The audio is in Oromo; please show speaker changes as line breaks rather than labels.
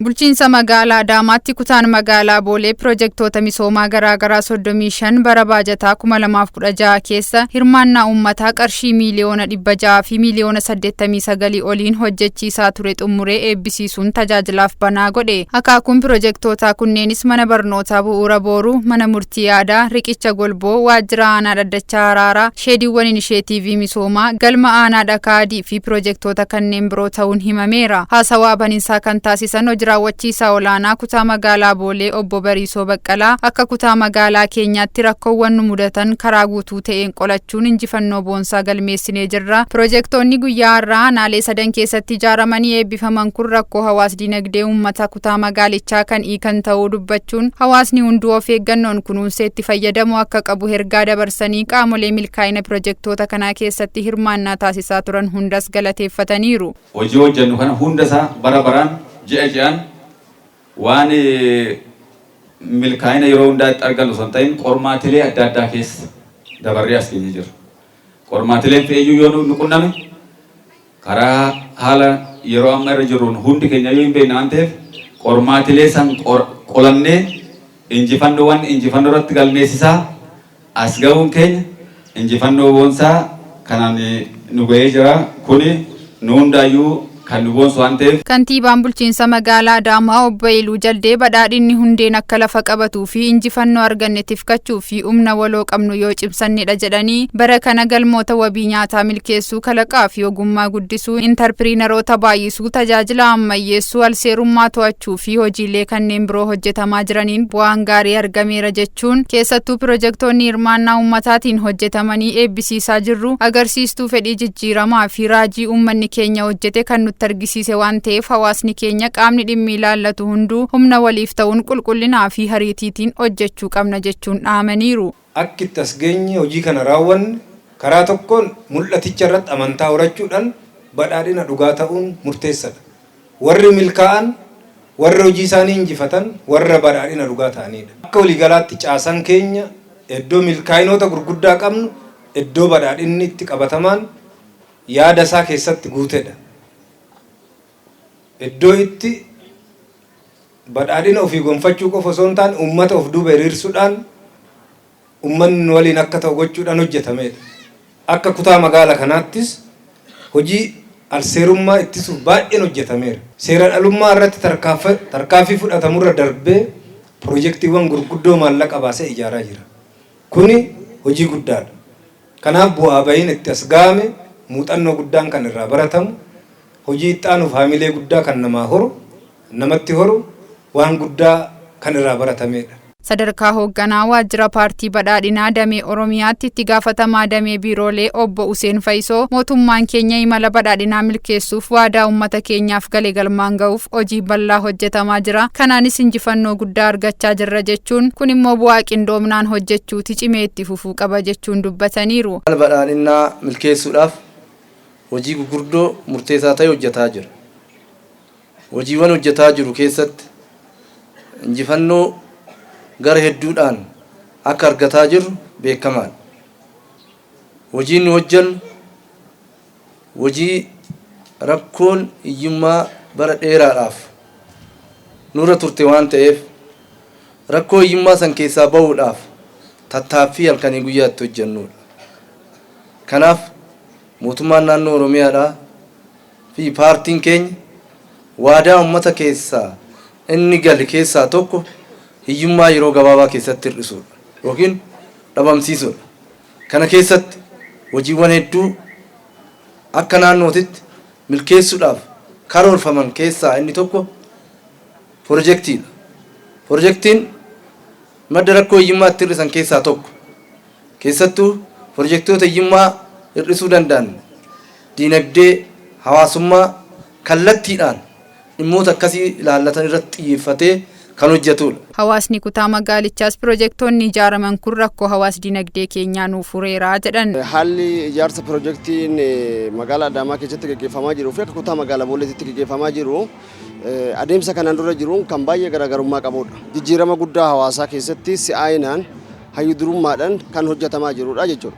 Bulchiinsa magaalaa Adaamaatti kutaan magaalaa Boolee piroojektota misoomaa garaagaraa 35 bara baajataa 2016 keessa hirmaannaa uummataa qarshii miliyoona 600 fi miliyoona 89 oliin hojjechiisaa ture xumuree eebbisiisuun tajaajilaaf banaa godhe. Akaakuun piroojektootaa kunneenis mana barnootaa bu'uura booruu, mana murtii aadaa, riqicha golboo, waajjira aanaa dhaddachaa haraaraa, sheediiwwan inisheetiivii misoomaa, galma aanaa dhakaadii fi piroojektota kanneen biroo ta'uun himameera. Haasawaa baniinsaa kan taasisan raawwachiisaa olaanaa kutaa magaalaa Boolee obbo Bariisoo Baqqalaa akka kutaa magaalaa keenyaatti rakkoowwan nu mudatan karaa guutuu ta'een qolachuun injifannoo boonsaa galmeessinee jirra. Piroojektonni guyyaa har'aa aanaalee 3 keessatti ijaaramanii eebbifaman kun rakkoo hawaas-dinagdee uummata kutaa magaalichaa kan hiikan ta'uu dubbachuun hawaasni hunduu of eeggannoon kunuunsee itti fayyadamuu akka qabu ergaa dabarsanii qaamolee milkaa'ina piroojektota kanaa keessatti hirmaannaa taasisaa turan hundas galateeffataniiru.
Hojii hojjennu kana hundasaa bara baraan ji'aan waan milkaa'ina yeroo hundaatti argannu osoo hin ta'in qormaatilee adda addaa keessa dabarree as geenye jira. Qormaatileen fe'eeyyuu yoo nu qunname karaa haala yeroo amma irra jirruun hundi keenya yoo hin beekne waan ta'eef qormaatilee san qolannee injifannoo irratti galmeessisaa as ga'uun keenya injifannoo boonsaa kanaan nu ga'ee jira. Kuni nu hundaayyuu kan nu boonsu waan ta'eef.
Kantiibaan bulchiinsa magaalaa Adaamaa obbo Iluu Jaldee badhaadhinni hundeen akka lafa qabatuu fi injifannoo arganne tifkachuu fi humna waloo qabnu yoo cimsannedha jedhanii bara kana galmoota wabii nyaataa milkeessuu, kalaqaa fi ogummaa guddisuu, intarpiriineroota baay'isuu, tajaajila ammayyeessuu, alseerummaa to'achuu fi hojiilee kanneen biroo hojjetamaa jiraniin bu'aan gaarii argameera jechuun keessattuu piroojektonni hirmaannaa uummataatiin hojjetamanii eebbisiisaa jirru agarsiistuu fedhii jijjiiramaa fi raajii uummanni keenya hojjete kan argisiise waan ta'eef hawaasni keenya qaamni dhimmi ilaallatu hunduu humna waliif ta'uun qulqullinaa fi hariitiitiin hojjechuu qabna jechuun dhaamaniiru.
Akka itti as geenye hojii kana raawwanne karaa tokkoon mul'aticha irratti amantaa horachuudhaan badhaadhina dhugaa ta'uun murteessadha. Warri milkaa'an, warri hojii isaanii injifatan, warra badhaadhina dhugaa ta'anidha. Akka waliigalaatti caasaan keenya iddoo milkaa'inoota gurguddaa qabnu, iddoo badhaadhinni itti qabatamaan yaada isaa keessatti guutedha. Iddoo itti badhaadhina ofii gonfachuu qofa osoo hin taane uummata of duuba hiriirsuudhaan uummanni waliin akka ta'u gochuudhaan hojjetamedha. Akka kutaa magaalaa kanaattis hojii alseerummaa ittisuuf baay'een hojjetameera. Seeraan alummaa irratti tarkaanfii fudhatamurra darbee piroojeektiiwwan gurguddoo maallaqa baasee ijaaraa jira. Kuni hojii guddaadha. Kanaaf bu'aa bahiin itti as ga'ame muuxannoo guddaan kan irraa baratamu. Hojii ittaanuuf haamilee guddaa kan namatti horu waan guddaa kan irraa baratamedha.
Sadarkaa hoogganaa waajjira paartii badhaadhinaa damee Oromiyaatti itti gaafatamaa damee biiroolee obbo Useen Faisoo mootummaan keenya imala badhaadhinaa milkeessuuf waadaa uummata keenyaaf galee galmaan ga'uuf hojii bal'aa hojjetamaa jira. Kanaanis injifannoo guddaa argachaa jirra jechuun kun immoo bu'aa qindoominaan hojjechuuti cimee itti fufuu qaba jechuun dubbataniiru.
Badhaadhinaa milkeessuudhaaf hojii gurguddoo murteessaa ta'e hojjetaa jira. Hojiiwwan hojjetaa jiru keessatti injifannoo gara hedduudhaan akka argataa jirru beekamaadha. Hojiin nu hojjennu hojii rakkoon hiyyummaa bara dheeraadhaaf nurra turte waan ta'eef rakkoo hiyyummaa san keessaa bahuudhaaf tattaaffii halkanii guyyaatti hojjennudha. Kanaaf mootummaan naannoo Oromiyaadhaa fi paartiin keenya waadaa uummata keessaa inni gali keessaa tokko hiyyummaa yeroo gabaabaa keessatti hir'isuudha yookiin dhabamsiisuudha. Kana keessatti hojiiwwan hedduu akka naannootitti milkeessuudhaaf karoorfaman keessaa inni tokko piroojeektiidha. Piroojeektiin madda rakkoo hiyyummaa itti hir'isan keessaa tokko. Keessattuu piroojeektoota hiyyummaa hir'isuu danda'an diinagdee hawaasummaa kallattiidhaan dhimmoota akkasii ilaallatan irratti xiyyeeffatee kan hojjetudha.
Hawaasni kutaa magaalichaas piroojektonni ijaaraman kun rakkoo hawaas dinagdee keenyaa nuuf fureeraa jedhan.
Haalli ijaarsa piroojeektiin magaalaa Adaamaa keessatti gaggeeffamaa jiruu fi akka kutaa magaalaa Booleetti gaggeeffamaa jiru adeemsa kanaan dura jiruun kan baay'ee garaagarummaa qabudha. Jijjiirama guddaa hawaasaa keessatti si'aayinaan hayyuu durummaadhaan kan hojjetamaa jirudha jechuudha.